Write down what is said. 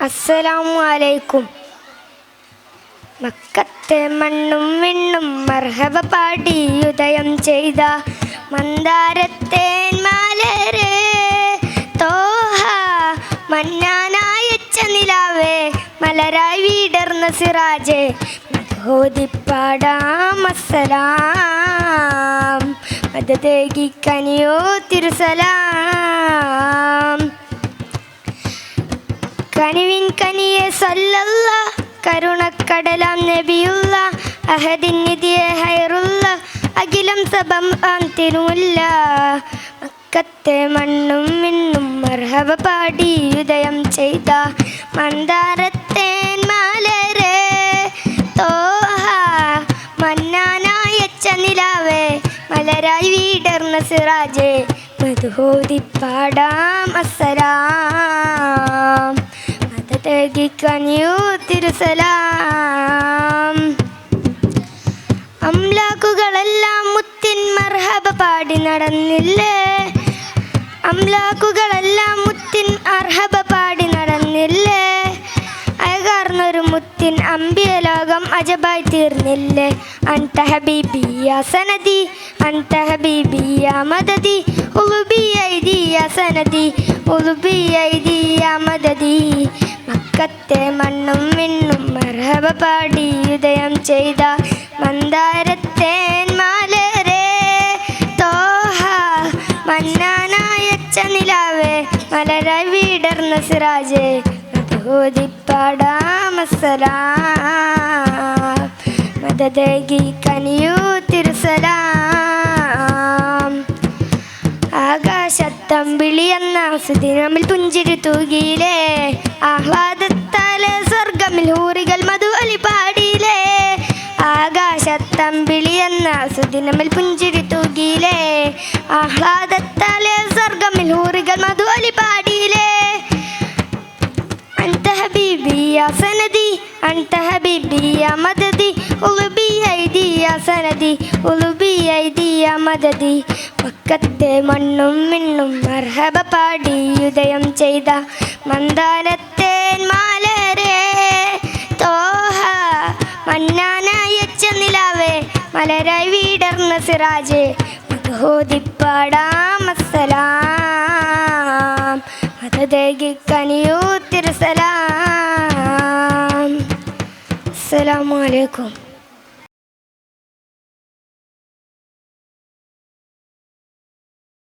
അസ്സലാമു അലൈക്കും. മക്കത്തെ മണ്ണും വിണ്ണും മർഹബ പാടി ഉദയം ചെയ്ത മന്ദാരത്തേൻ മാലരെ തോഹ മന്നാനായച്ച നിലാവേ മലരായി വീടർന്ന സിറാജെ ഓതിപ്പാടാം അസ്സലാം മദതേകി കനിയോ തിരുസലാം. കനിവിൻ കനിയെ സല്ലല്ല കരുണക്കടലാം നബിയുള്ള അഹദിൻ നിധിയെ ഹൈറുള്ള അഖിലം സബം തിരുമുല്ല. മക്കത്തെ മണ്ണും മിണ്ണും മർഹബ പാടി ഉദയം ചെയ്ത മന്ദാരത്തേൻ മാലരെ തോഹ മന്നാനായച്ച നിലാവേ മലരായി വീടർന്ന സിറാജെ മധുഹോദിപ്പാടാം അസ്സലാം മദതേകി കനിയോ തിരുസലാം. അംലാക്കുകളെല്ലാം മുത്തിൻ മർഹബ പാടി നടന്നില്ലേ, അംലാക്കുകളെല്ലാം മുത്തിൻ അർഹബ പാടി നടന്നില്ലേ, അയകാർന്നൊരു മുത്തിൻ അമ്പിയ ലോകം അജബായി തീർന്നില്ലേ. അൻത ഹബീബി യാ സനദി അൻത ഹബീബി യാ മദദി ഉലുബി ഐദി യാ സനദി ഉലുബി ഐദി യാ മദദി. മക്കത്തെ മണ്ണും വിണ്ണും മർഹബ പാടി ഉദയം ചെയ്ത മന്ദാരത്തേൻ മാലരെ തോഹ മന്നാനായച്ച നിലാവേ മലരായി വീടർന്ന സിറാജെ ഓതിപ്പാടാം അസ്സലാം മദതേകി കനിയോ തിരുസലാം. ആകാശത്തമ്പിളി എന്ന സുദിനമിൽ പുഞ്ചിരി തൂകിയിലേ, ആഹ്ലാദത്താലെ സ്വർഗമിൽ ഹൂറികൾ മധു അലി പാടിയിലേ. ആകാശത്തമ്പിളി എന്ന സുദിനമിൽ പുഞ്ചിരി തൂകിയിലേ, ആഹ്ലാദത്താലെ സ്വർഗമിൽ ഹൂറികൾ മധു അലി പാടിയിലേ. അൻത ഹബീബി യാ സനദി അൻത ഹബീബി യാ മദദി ഉലുബി ഐദി യാ സനദി ഉലുബി ഐദി യാ മദദി. മക്കത്തെ മണ്ണും മിണ്ണും മർഹബ പാടി ഉദയം ചെയ്ത മന്ദാരത്തേൻ മാലരെ തോഹ മന്നാനായച്ച നിലാവേ മലരായി വീടർന്ന സിറാജെ മധുഹോദിപ്പാടാം അസ്സലാം മദതേകി കനിയോ തിരുസലാം. അസ്സലാമു അലൈക്കും.